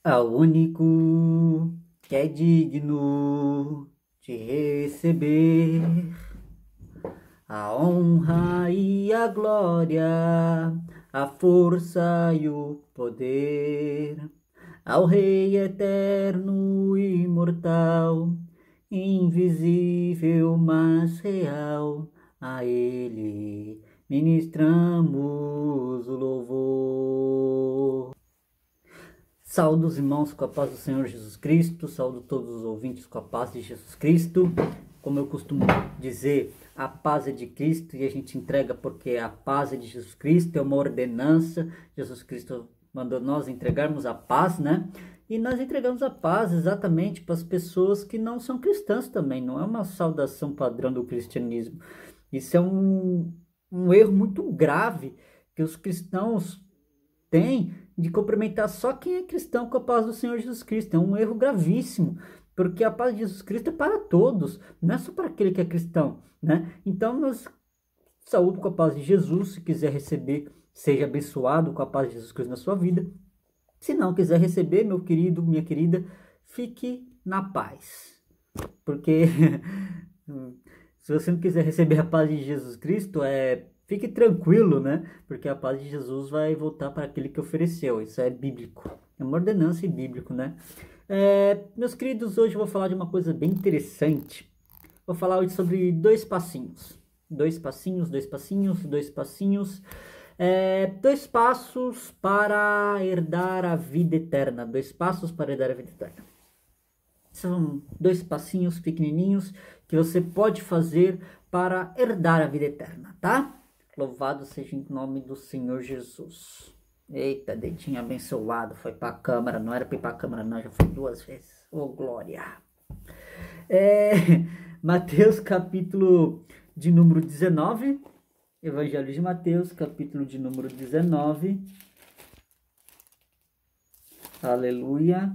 Ao único que é digno de receber a honra e a glória, a força e o poder, ao Rei eterno e imortal, invisível mas real, a Ele ministramos o louvor. Saúdo os irmãos com a paz do Senhor Jesus Cristo, saúdo todos os ouvintes com a paz de Jesus Cristo. Como eu costumo dizer, a paz é de Cristo e a gente entrega porque a paz é de Jesus Cristo, é uma ordenança. Jesus Cristo mandou nós entregarmos a paz, né? E nós entregamos a paz exatamente para as pessoas que não são cristãs também, não é uma saudação padrão do cristianismo. Isso é um erro muito grave que os cristãos têm de cumprimentar só quem é cristão com a paz do Senhor Jesus Cristo. É um erro gravíssimo, porque a paz de Jesus Cristo é para todos, não é só para aquele que é cristão, né? Então, nós saúdo com a paz de Jesus. Se quiser receber, seja abençoado com a paz de Jesus Cristo na sua vida. Se não quiser receber, meu querido, minha querida, fique na paz. Porque se você não quiser receber a paz de Jesus Cristo, fique tranquilo, né? Porque a paz de Jesus vai voltar para aquele que ofereceu. Isso é bíblico. É uma ordenança bíblico, né? Meus queridos, hoje eu vou falar de uma coisa bem interessante. Vou falar hoje sobre dois passinhos. Dois passinhos. Dois passos para herdar a vida eterna. Dois passos para herdar a vida eterna. São dois passinhos pequenininhos que você pode fazer para herdar a vida eterna, tá? Louvado seja em nome do Senhor Jesus. Eita, dedinho abençoado, foi para a câmara, não era para ir para a câmara não, já foi 2 vezes. Ô, glória! Mateus capítulo de número 19, Evangelho de Mateus, capítulo de número 19. Aleluia.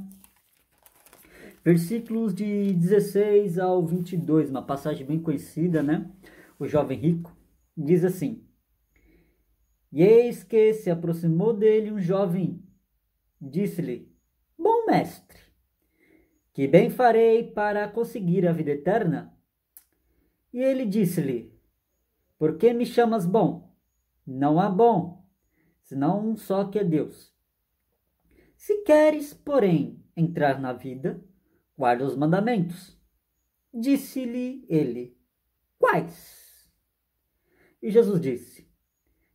Versículos de 16 ao 22, uma passagem bem conhecida, né? O jovem rico diz assim: E eis que se aproximou dele um jovem, disse-lhe: Bom mestre, que bem farei para conseguir a vida eterna? E ele disse-lhe: Por que me chamas bom? Não há bom, senão um só, que é Deus. Se queres, porém, entrar na vida, guarda os mandamentos. Disse-lhe ele: Quais? E Jesus disse: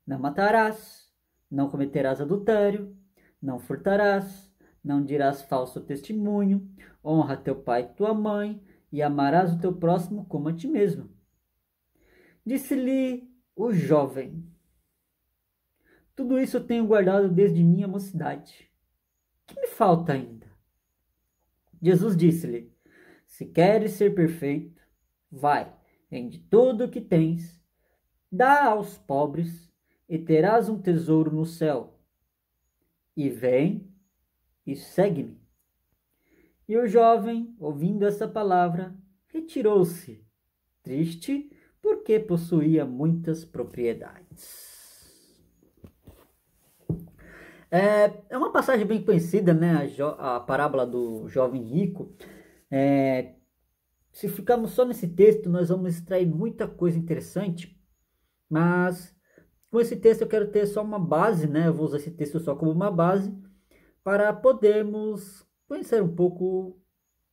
Não matarás, não cometerás adultério, não furtarás, não dirás falso testemunho, honra teu pai e tua mãe, e amarás o teu próximo como a ti mesmo. Disse-lhe o jovem: Tudo isso eu tenho guardado desde minha mocidade. Que me falta ainda? Jesus disse-lhe: Se queres ser perfeito, vai, vende tudo o que tens, dá aos pobres, e terás um tesouro no céu. E vem e segue-me. E o jovem, ouvindo essa palavra, retirou-se, triste, porque possuía muitas propriedades. É uma passagem bem conhecida, né? A parábola do jovem rico. Se ficarmos só nesse texto, nós vamos extrair muita coisa interessante, mas com esse texto eu quero ter só uma base, né? Eu vou usar esse texto só como uma base para podermos conhecer um pouco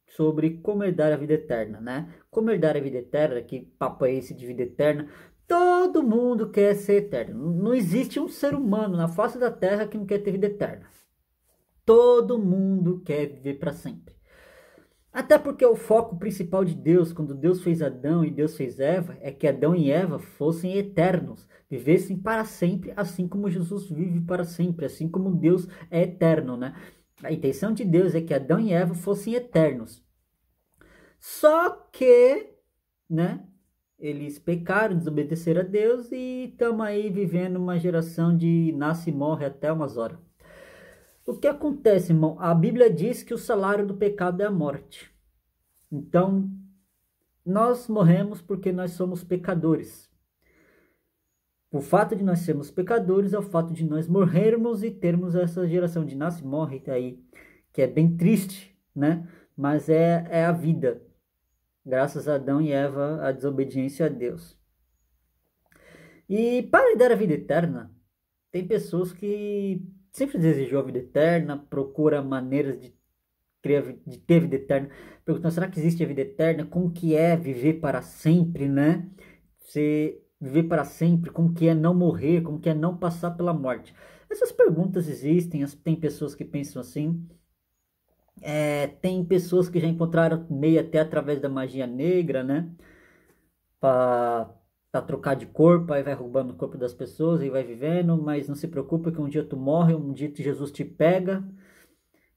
sobre como herdar a vida eterna, né? Como herdar a vida eterna, que papo é esse de vida eterna? Todo mundo quer ser eterno. Não existe um ser humano na face da terra que não quer ter vida eterna. Todo mundo quer viver para sempre. Até porque o foco principal de Deus, quando Deus fez Adão e Deus fez Eva, é que Adão e Eva fossem eternos, vivessem para sempre, assim como Jesus vive para sempre, assim como Deus é eterno, né? A intenção de Deus é que Adão e Eva fossem eternos. Só que, né, eles pecaram, desobedeceram a Deus e estamos aí vivendo uma geração de nasce e morre até umas horas. O que acontece, irmão? A Bíblia diz que o salário do pecado é a morte. Então, nós morremos porque nós somos pecadores. O fato de nós sermos pecadores é o fato de nós morrermos e termos essa geração de nasce e morre aí, que é bem triste, né? Mas é a vida. Graças a Adão e Eva, a desobediência a Deus. E para lhe dar a vida eterna, tem pessoas que sempre desejou a vida eterna, procura maneiras de ter vida eterna, perguntando, será que existe a vida eterna? Como que é viver para sempre, né? Você viver para sempre, como que é não morrer, como que é não passar pela morte? Essas perguntas existem, tem pessoas que pensam assim, tem pessoas que já encontraram meio até através da magia negra, né? Para trocar de corpo, aí vai roubando o corpo das pessoas e vai vivendo, mas não se preocupa que um dia tu morre, um dia Jesus te pega.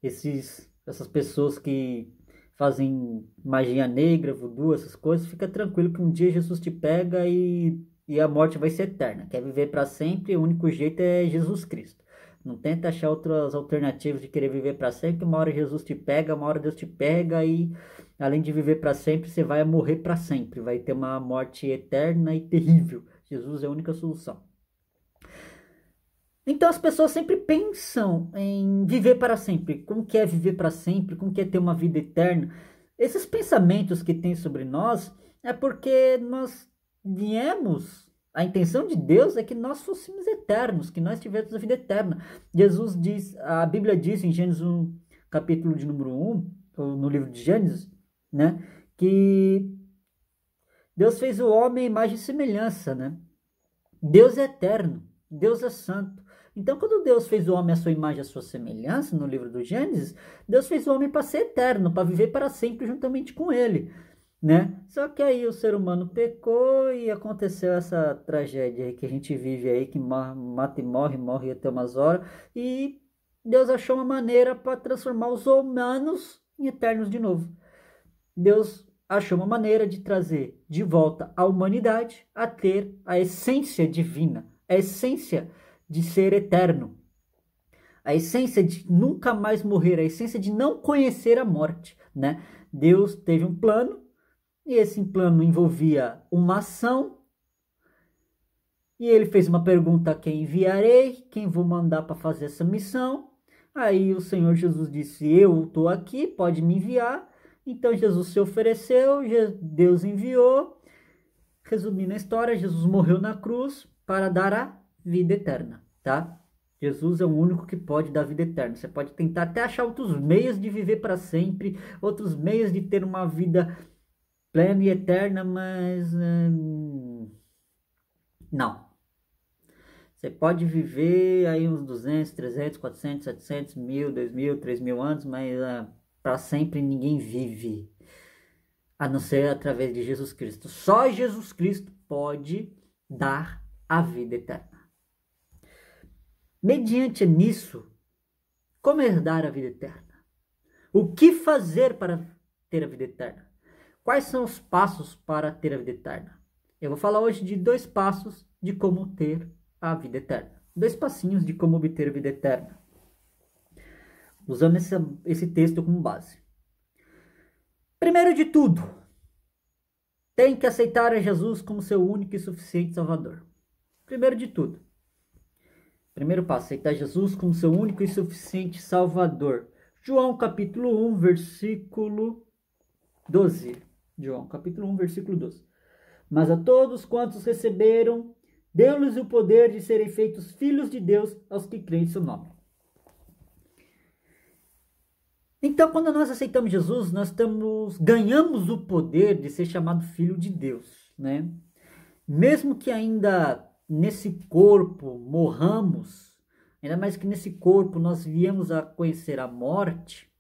Essas pessoas que fazem magia negra, voodoo, essas coisas, fica tranquilo que um dia Jesus te pega e a morte vai ser eterna. Quer viver para sempre, o único jeito é Jesus Cristo. Não tenta achar outras alternativas de querer viver para sempre. Uma hora Jesus te pega, uma hora Deus te pega e além de viver para sempre, você vai morrer para sempre. Vai ter uma morte eterna e terrível. Jesus é a única solução. Então as pessoas sempre pensam em viver para sempre. Como que é viver para sempre? Como que é ter uma vida eterna? Esses pensamentos que tem sobre nós é porque nós viemos. A intenção de Deus é que nós fôssemos eternos, que nós tivéssemos a vida eterna. Jesus diz, a Bíblia diz em Gênesis 1, capítulo de número 1, ou no livro de Gênesis, né, que Deus fez o homem à imagem e semelhança, né? Deus é eterno, Deus é santo. Então, quando Deus fez o homem à sua imagem e à sua semelhança, no livro do Gênesis, Deus fez o homem para ser eterno, para viver para sempre juntamente com ele, né? Só que aí o ser humano pecou e aconteceu essa tragédia aí que a gente vive aí, que mata e morre até umas horas, e Deus achou uma maneira para transformar os humanos em eternos de novo. Deus achou uma maneira de trazer de volta a humanidade a ter a essência divina, a essência de ser eterno, a essência de nunca mais morrer, a essência de não conhecer a morte, né? Deus teve um plano e esse plano envolvia uma ação e ele fez uma pergunta: a quem enviarei? Quem vou mandar para fazer essa missão? Aí o Senhor Jesus disse: eu estou aqui, pode me enviar. Então Jesus se ofereceu, Deus enviou. Resumindo a história, Jesus morreu na cruz para dar a vida eterna, tá? Jesus é o único que pode dar vida eterna. Você pode tentar até achar outros meios de viver para sempre, outros meios de ter uma vida plena e eterna, mas não. Você pode viver aí uns 200, 300, 400, 700, 1000, 2000, 3000 anos, mas para sempre ninguém vive, a não ser através de Jesus Cristo. Só Jesus Cristo pode dar a vida eterna. Mediante nisso, como herdar a vida eterna? O que fazer para ter a vida eterna? Quais são os passos para ter a vida eterna? Eu vou falar hoje de 2 passos de como ter a vida eterna. 2 passinhos de como obter a vida eterna. Usando esse texto como base. Primeiro de tudo, tem que aceitar a Jesus como seu único e suficiente Salvador. Primeiro de tudo. Primeiro passo, aceitar Jesus como seu único e suficiente Salvador. João capítulo 1, versículo 12. João capítulo 1, versículo 12. Mas a todos quantos receberam, deu-lhes o poder de serem feitos filhos de Deus aos que creem em seu nome. Então, quando nós aceitamos Jesus, nós ganhamos o poder de ser chamado filho de Deus, né? Mesmo que ainda nesse corpo morramos, ainda mais que nesse corpo nós viemos a conhecer a morte,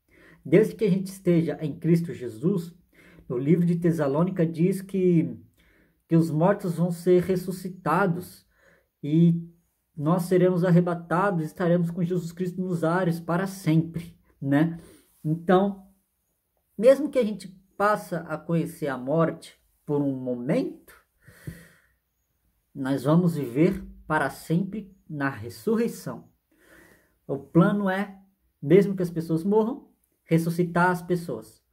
desde que a gente esteja em Cristo Jesus, no livro de Tessalônica diz que os mortos vão ser ressuscitados e nós seremos arrebatados e estaremos com Jesus Cristo nos ares para sempre, né? Então, mesmo que a gente passe a conhecer a morte por um momento, nós vamos viver para sempre na ressurreição. O plano é, mesmo que as pessoas morram, ressuscitar as pessoas.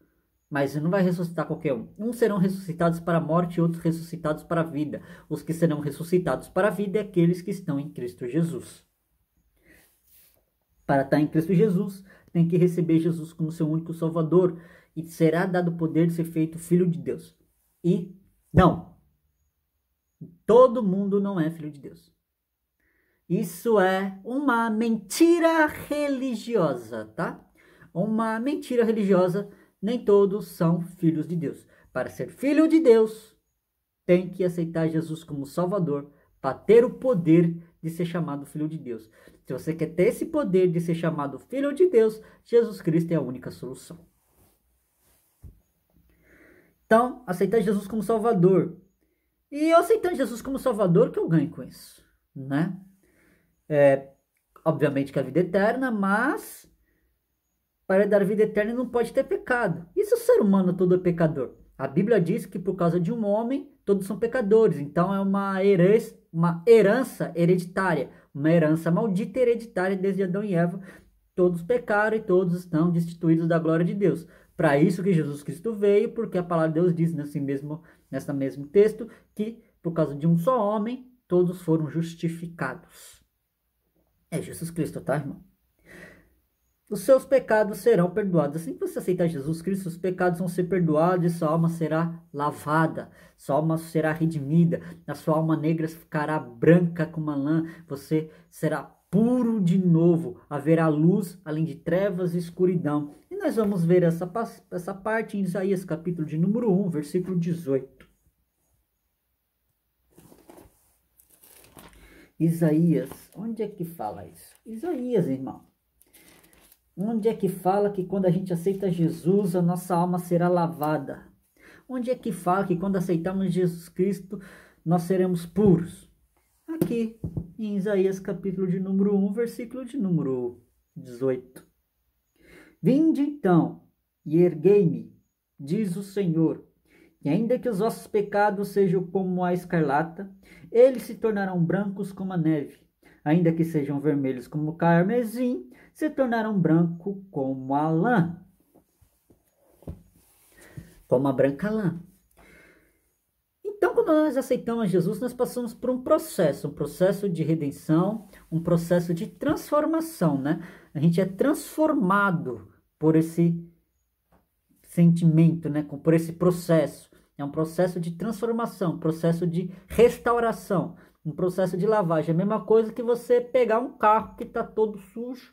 Mas não vai ressuscitar qualquer um. Uns serão ressuscitados para a morte e outros ressuscitados para a vida. Os que serão ressuscitados para a vida é aqueles que estão em Cristo Jesus. Para estar em Cristo Jesus, tem que receber Jesus como seu único Salvador e será dado o poder de ser feito filho de Deus. E não, todo mundo não é filho de Deus. Isso é uma mentira religiosa, tá? Uma mentira religiosa, nem todos são filhos de Deus. Para ser filho de Deus, tem que aceitar Jesus como Salvador para ter o poder de ser chamado filho de Deus. Se você quer ter esse poder de ser chamado filho de Deus, Jesus Cristo é a única solução. Então, aceitar Jesus como Salvador. E eu aceitando Jesus como Salvador, o que eu ganho com isso? Né? Obviamente que a vida é eterna, mas para dar vida eterna não pode ter pecado. E se o ser humano todo é pecador? A Bíblia diz que por causa de um homem, todos são pecadores. Então é uma herança hereditária, uma herança maldita hereditária desde Adão e Eva. Todos pecaram e todos estão destituídos da glória de Deus. Para isso que Jesus Cristo veio, porque a palavra de Deus diz nesse mesmo texto que por causa de um só homem, todos foram justificados. É Jesus Cristo, tá, irmão? Os seus pecados serão perdoados. Assim que você aceitar Jesus Cristo, os pecados vão ser perdoados e sua alma será lavada, sua alma será redimida, a sua alma negra ficará branca como a lã, você será puro de novo, haverá luz além de trevas e escuridão. E nós vamos ver essa parte em Isaías capítulo de número 1, versículo 18. Isaías, onde é que fala isso? Isaías, irmão. Onde é que fala que quando a gente aceita Jesus, a nossa alma será lavada? Onde é que fala que quando aceitamos Jesus Cristo, nós seremos puros? Aqui, em Isaías capítulo de número 1, versículo de número 18. Vinde então, e erguei-me, diz o Senhor, e ainda que os vossos pecados sejam como a escarlata, eles se tornarão brancos como a neve. Ainda que sejam vermelhos como o carmesim, se tornarão branco como a lã. Como a branca lã. Então, quando nós aceitamos Jesus, nós passamos por um processo de redenção, um processo de transformação, né? A gente é transformado por esse sentimento, né? Por esse processo. É um processo de transformação, um processo de restauração, um processo de lavagem. É a mesma coisa que você pegar um carro que está todo sujo,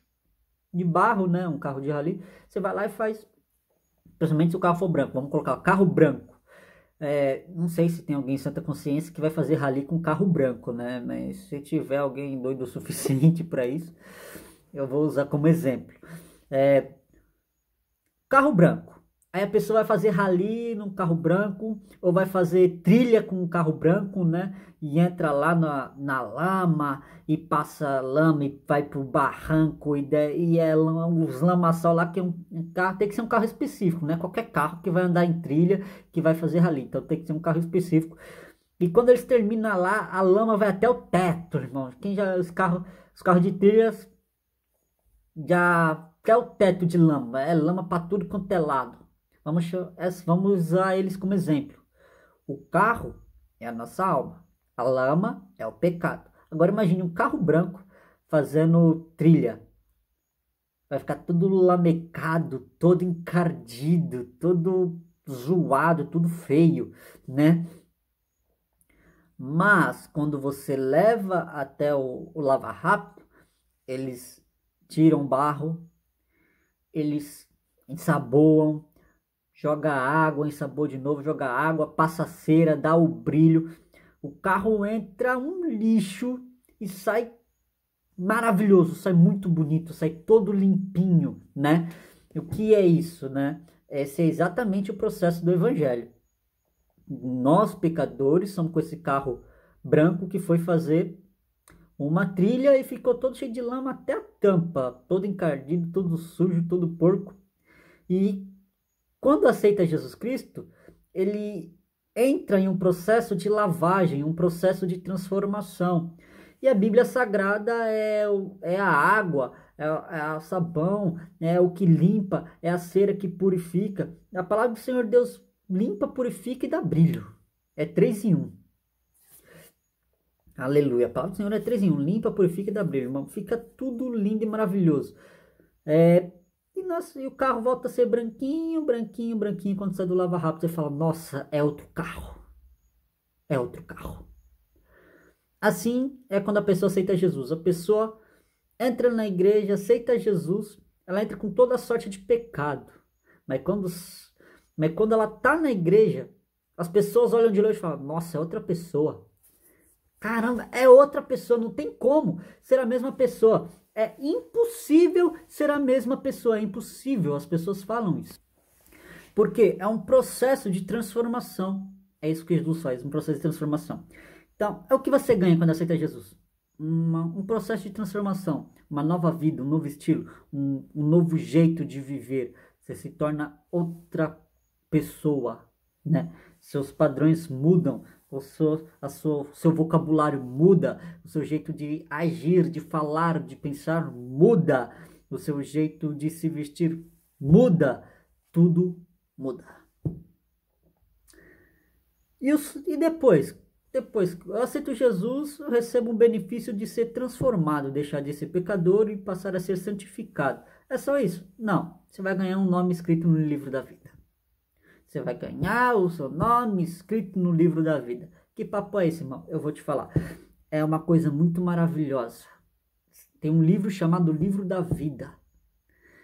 de barro, né? Um carro de rally. Você vai lá e faz, principalmente se o carro for branco, vamos colocar carro branco. Não sei se tem alguém em santa consciência que vai fazer rally com carro branco, né? Mas se tiver alguém doido o suficiente para isso, eu vou usar como exemplo. Carro branco. Aí a pessoa vai fazer rally num carro branco, ou vai fazer trilha com um carro branco, né? E entra lá na lama, e passa lama, e vai pro barranco, e é os lamaçal lá, que é um carro, tem que ser um carro específico, né? Qualquer carro que vai andar em trilha, que vai fazer rally, então tem que ser um carro específico. E quando eles terminam lá, a lama vai até o teto, irmão. Os carros de trilhas, já até o teto de lama, é lama para tudo quanto é lado. Vamos usar eles como exemplo. O carro é a nossa alma. A lama é o pecado. Agora imagine um carro branco fazendo trilha. Vai ficar todo lamecado, todo encardido, todo zoado, tudo feio, né? Mas quando você leva até o lava-rápido, eles tiram barro, eles ensaboam, joga água, ensaboa de novo, joga água, passa cera, dá o brilho. O carro entra um lixo e sai maravilhoso, sai muito bonito, sai todo limpinho, né? O que é isso, né? Esse é exatamente o processo do evangelho. Nós, pecadores, somos com esse carro branco que foi fazer uma trilha e ficou todo cheio de lama até a tampa, todo encardido, todo sujo, todo porco. E quando aceita Jesus Cristo, ele entra em um processo de lavagem, um processo de transformação. E a Bíblia Sagrada é a água, é o sabão, é o que limpa, é a cera que purifica. A palavra do Senhor Deus limpa, purifica e dá brilho. É 3 em 1. Aleluia. A palavra do Senhor é 3 em 1. Limpa, purifica e dá brilho, irmão. Fica tudo lindo e maravilhoso. E o carro volta a ser branquinho, branquinho, branquinho. Quando sai do Lava Rápido, você fala, nossa, é outro carro. É outro carro. Assim é quando a pessoa aceita Jesus. A pessoa entra na igreja, aceita Jesus, ela entra com toda a sorte de pecado. Mas quando ela está na igreja, as pessoas olham de longe e falam, nossa, é outra pessoa. Caramba, é outra pessoa, não tem como ser a mesma pessoa. É impossível ser a mesma pessoa, é impossível, as pessoas falam isso. Porque é um processo de transformação. É isso que Jesus faz, um processo de transformação. Então, é o que você ganha quando aceita Jesus. Um processo de transformação, uma nova vida, um novo estilo, um novo jeito de viver. Você se torna outra pessoa, né? Seus padrões mudam, seu vocabulário muda, o seu jeito de agir, de falar, de pensar muda, o seu jeito de se vestir muda, tudo muda. E depois eu aceito Jesus, eu recebo um benefício de ser transformado, deixar de ser pecador e passar a ser santificado. É só isso? Não. Você vai ganhar um nome escrito no livro da vida. Você vai ganhar o seu nome escrito no livro da vida. Que papo é esse, irmão? Eu vou te falar. É uma coisa muito maravilhosa. Tem um livro chamado Livro da Vida.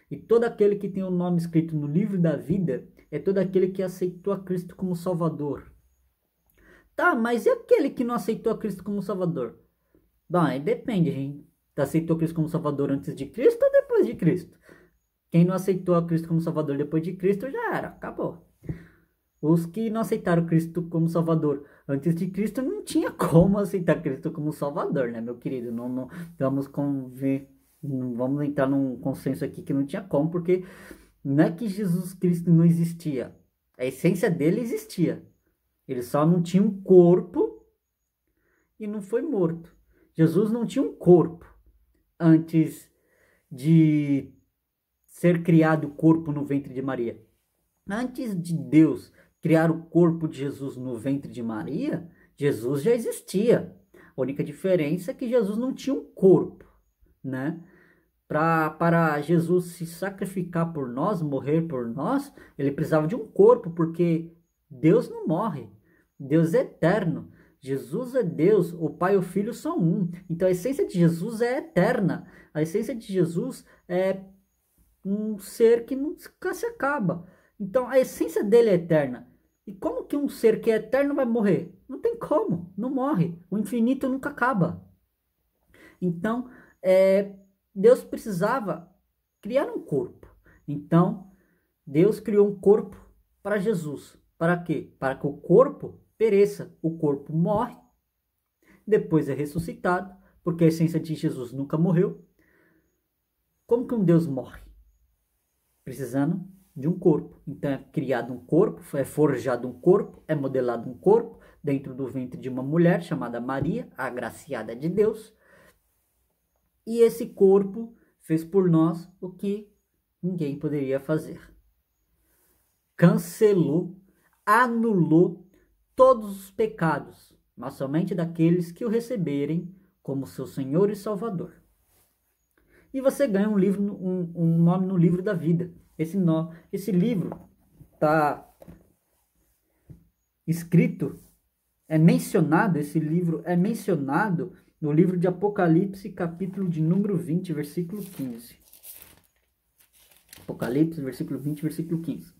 E todo aquele que tem o nome escrito no livro da vida é todo aquele que aceitou a Cristo como Salvador. Tá, mas e aquele que não aceitou a Cristo como Salvador? Bom, aí depende, gente. Aceitou Cristo como Salvador antes de Cristo ou depois de Cristo? Quem não aceitou a Cristo como Salvador depois de Cristo já era, acabou. Os que não aceitaram Cristo como Salvador antes de Cristo não tinha como aceitar Cristo como Salvador, né, meu querido? Não vamos entrar num consenso aqui que não tinha como, porque não é que Jesus Cristo não existia. A essência dele existia. Ele só não tinha um corpo e não foi morto. Jesus não tinha um corpo antes de ser criado o corpo no ventre de Maria. Antes de Deus criar o corpo de Jesus no ventre de Maria, Jesus já existia. A única diferença é que Jesus não tinha um corpo, né? Para Jesus se sacrificar por nós, morrer por nós, ele precisava de um corpo, porque Deus não morre. Deus é eterno. Jesus é Deus, o Pai e o Filho são um. Então a essência de Jesus é eterna. A essência de Jesus é um ser que nunca se acaba. Então a essência dele é eterna. E como que um ser que é eterno vai morrer? Não tem como, não morre. O infinito nunca acaba. Então, Deus precisava criar um corpo. Então, Deus criou um corpo para Jesus. Para quê? Para que o corpo pereça. O corpo morre, depois é ressuscitado, porque a essência de Jesus nunca morreu. Como que um Deus morre? Precisando de um corpo. Então é criado um corpo, é forjado um corpo, é modelado um corpo dentro do ventre de uma mulher chamada Maria, a agraciada de Deus. E esse corpo fez por nós o que ninguém poderia fazer. Cancelou, anulou todos os pecados, mas somente daqueles que o receberem como seu Senhor e Salvador. E você ganha um nome no livro da vida. Esse livro está escrito, esse livro é mencionado no livro de Apocalipse, capítulo de número 20, versículo 15. Apocalipse, versículo 20, versículo 15.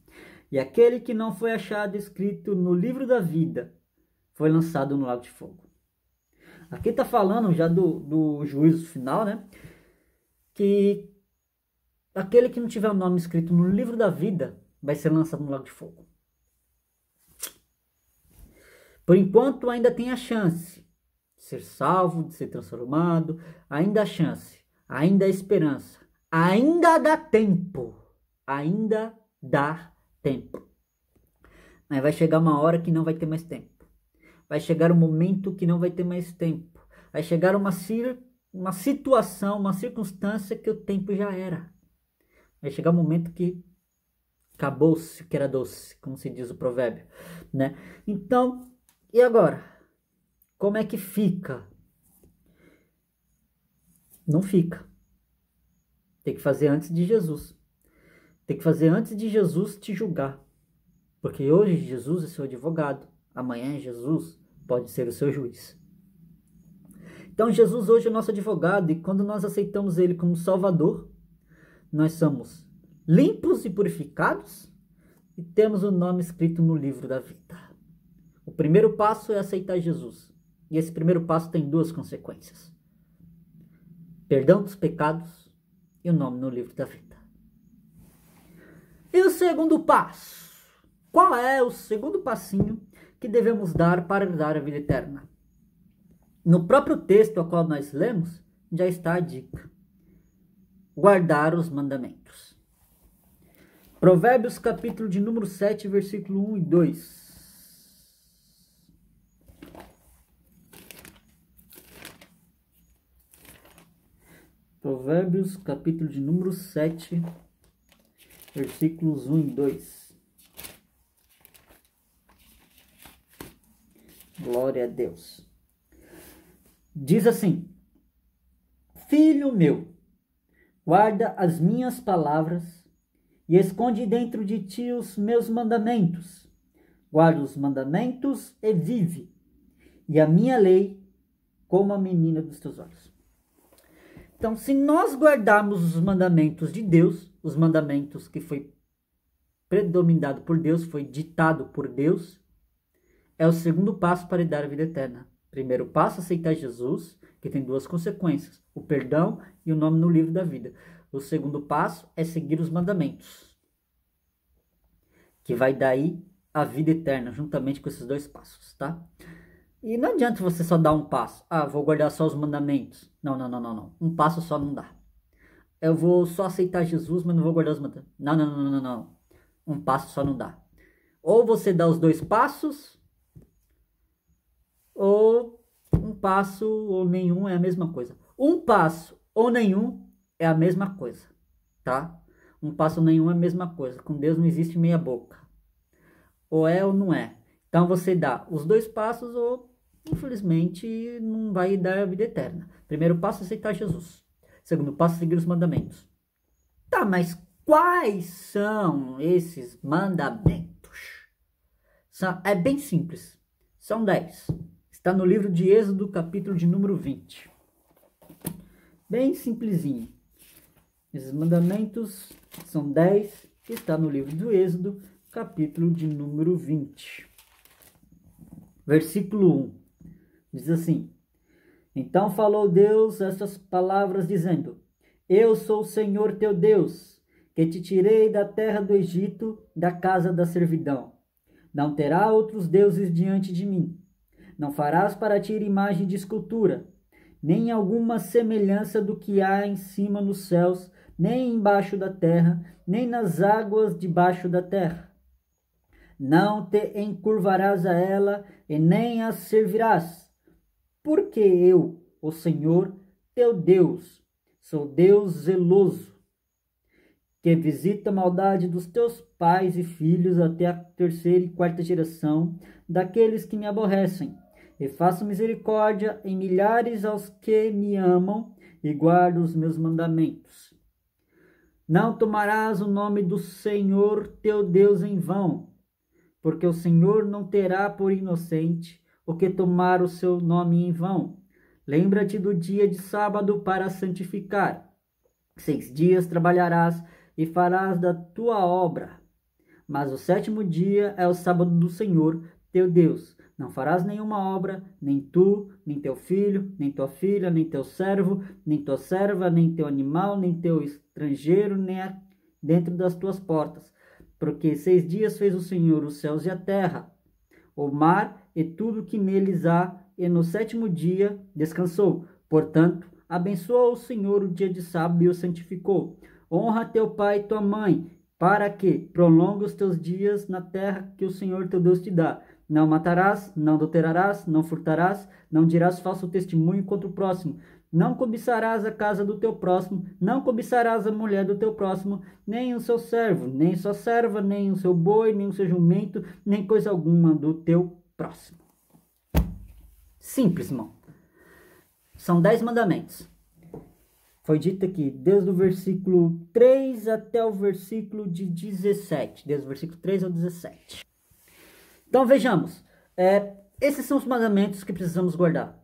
E aquele que não foi achado escrito no livro da vida foi lançado no lago de fogo. Aqui está falando já do juízo final, né? Que aquele que não tiver o nome escrito no livro da vida vai ser lançado no lago de fogo. Por enquanto ainda tem a chance de ser salvo, de ser transformado, ainda há chance, ainda há esperança, ainda dá tempo, Mas vai chegar uma hora que não vai ter mais tempo. Vai chegar um momento que não vai ter mais tempo. Vai chegar uma situação, uma circunstância que o tempo já era. Vai chegar um momento que acabou-se o que era doce, como se diz o provérbio, né? Então, e agora? Como é que fica? Não fica. Tem que fazer antes de Jesus. Tem que fazer antes de Jesus te julgar. Porque hoje Jesus é seu advogado. Amanhã Jesus pode ser o seu juiz. Então Jesus hoje é nosso advogado. E quando nós aceitamos Ele como Salvador, nós somos limpos e purificados. E temos o nome escrito no livro da vida. O primeiro passo é aceitar Jesus. E esse primeiro passo tem duas consequências: perdão dos pecados e o nome no livro da vida. E o segundo passo? Qual é o segundo passinho que devemos dar para herdar a vida eterna? No próprio texto ao qual nós lemos, já está a dica: guardar os mandamentos. Provérbios capítulo de número 7, versículo 1 e 2. Provérbios capítulo de número 7, versículos 1 e 2. Glória a Deus. Diz assim: Filho meu, guarda as minhas palavras e esconde dentro de ti os meus mandamentos. Guarda os mandamentos e vive, e a minha lei como a menina dos teus olhos. Então, se nós guardarmos os mandamentos de Deus, os mandamentos que foi predominado por Deus, foi ditado por Deus, é o segundo passo para dar a vida eterna. Primeiro passo, aceitar Jesus, que tem duas consequências: o perdão e o nome no livro da vida. O segundo passo é seguir os mandamentos, que vai dar aí a vida eterna, juntamente com esses dois passos, tá? E não adianta você só dar um passo. Ah, vou guardar só os mandamentos. Não. Um passo só não dá. Eu vou só aceitar Jesus, mas não vou guardar os mandamentos. Não. Um passo só não dá. Ou você dá os dois passos, ou um passo ou nenhum é a mesma coisa. Um passo ou nenhum é a mesma coisa, tá? Um passo ou nenhum é a mesma coisa. Com Deus não existe meia boca. Ou é ou não é. Então você dá os dois passos ou, infelizmente, não vai dar a vida eterna. Primeiro passo é aceitar Jesus. Segundo passo é seguir os mandamentos. Tá, mas quais são esses mandamentos? É bem simples. São 10. Está no livro de Êxodo, capítulo de número 20. Bem simplesinho. Esses mandamentos são 10. Está no livro do Êxodo, capítulo de número 20. Versículo 1. Diz assim: Então falou Deus estas palavras, dizendo: Eu sou o Senhor teu Deus, que te tirei da terra do Egito, da casa da servidão. Não terá outros deuses diante de mim. Não farás para ti imagem de escultura, nem alguma semelhança do que há em cima nos céus, nem embaixo da terra, nem nas águas debaixo da terra. Não te encurvarás a ela, e nem a servirás, porque eu, o Senhor, teu Deus, sou Deus zeloso, que visita a maldade dos teus pais e filhos até a terceira e quarta geração daqueles que me aborrecem, e faço misericórdia em milhares aos que me amam e guardam os meus mandamentos. Não tomarás o nome do Senhor teu Deus em vão, porque o Senhor não terá por inocente o que tomar o seu nome em vão. Lembra-te do dia de sábado para santificar. 6 dias trabalharás e farás da tua obra. Mas o 7º dia é o sábado do Senhor teu Deus. Não farás nenhuma obra, nem tu, nem teu filho, nem tua filha, nem teu servo, nem tua serva, nem teu animal, nem teu estrangeiro, nem dentro das tuas portas. Porque 6 dias fez o Senhor os céus e a terra, o mar e tudo que neles há, e no 7º dia descansou. Portanto, abençoou o Senhor o dia de sábado e o santificou. Honra teu pai e tua mãe, para que prolongue os teus dias na terra que o Senhor teu Deus te dá. Não matarás, não adulterarás, não furtarás, não dirás falso testemunho contra o próximo. Não cobiçarás a casa do teu próximo, não cobiçarás a mulher do teu próximo, nem o seu servo, nem sua serva, nem o seu boi, nem o seu jumento, nem coisa alguma do teu próximo. Simples, irmão. São 10 mandamentos. Foi dito aqui, desde o versículo 3 até o versículo de 17. Desde o versículo 3 ao 17. Então vejamos. Esses são os mandamentos que precisamos guardar.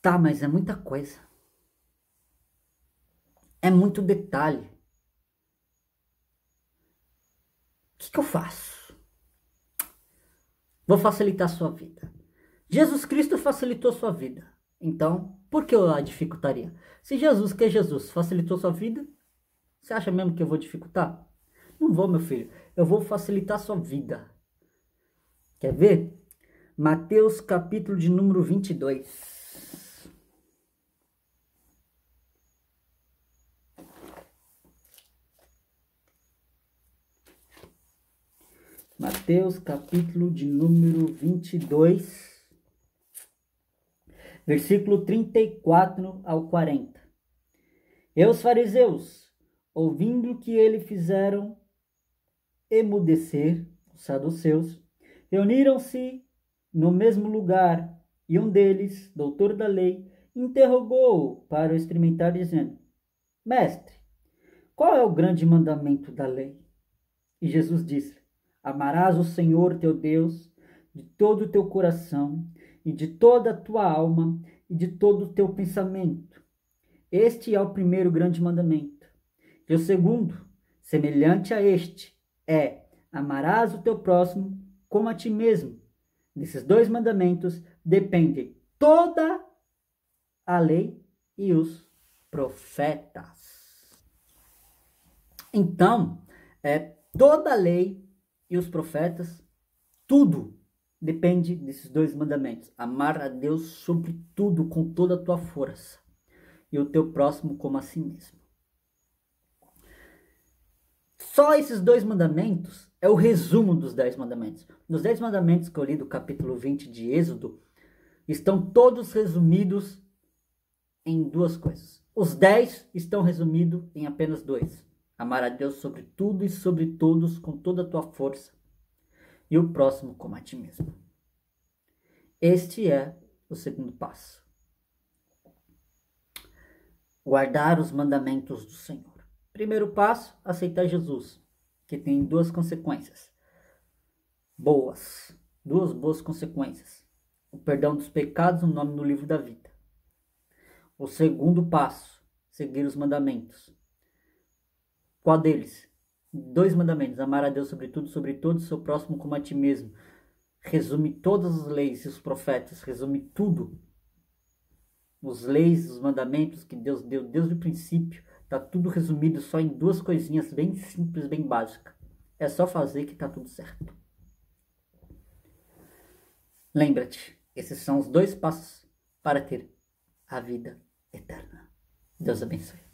Tá, mas é muita coisa. É muito detalhe. O que eu faço? Vou facilitar a sua vida. Jesus Cristo facilitou sua vida. Então, por que eu a dificultaria? Se Jesus, que é Jesus, facilitou sua vida, você acha mesmo que eu vou dificultar? Não vou, meu filho. Eu vou facilitar sua vida. Quer ver? Mateus capítulo de número 22. Mateus capítulo de número 22, versículo 34 ao 40. E os fariseus, ouvindo que ele fizeram emudecer os saduceus, reuniram-se no mesmo lugar, e um deles, doutor da lei, interrogou-o para o experimentar, dizendo: Mestre, qual é o grande mandamento da lei? E Jesus disse: Amarás o Senhor teu Deus de todo o teu coração e de toda a tua alma e de todo o teu pensamento. Este é o primeiro grande mandamento. E o segundo, semelhante a este, é: amarás o teu próximo como a ti mesmo. Desses dois mandamentos depende toda a lei e os profetas. Então, toda a lei e os profetas, tudo depende desses dois mandamentos. Amar a Deus sobre tudo, com toda a tua força, e o teu próximo como a si mesmo. Só esses dois mandamentos é o resumo dos 10 mandamentos. Nos 10 mandamentos que eu li do capítulo 20 de Êxodo, estão todos resumidos em duas coisas. Os 10 estão resumidos em apenas dois. Amar a Deus sobre tudo e sobre todos, com toda a tua força, e o próximo como a ti mesmo. Este é o segundo passo. Guardar os mandamentos do Senhor. Primeiro passo, aceitar Jesus, que tem duas consequências boas. Duas boas consequências. O perdão dos pecados, o nome no livro da vida. O segundo passo, seguir os mandamentos. Qual deles? 2 mandamentos: amar a Deus sobre tudo, sobre todos, seu próximo como a ti mesmo. Resume todas as leis e os profetas, resume tudo. Os leis, os mandamentos que Deus deu desde o princípio, está tudo resumido só em 2 coisinhas bem simples, bem básicas. É só fazer que está tudo certo. Lembra-te, esses são os 2 passos para ter a vida eterna. Deus abençoe.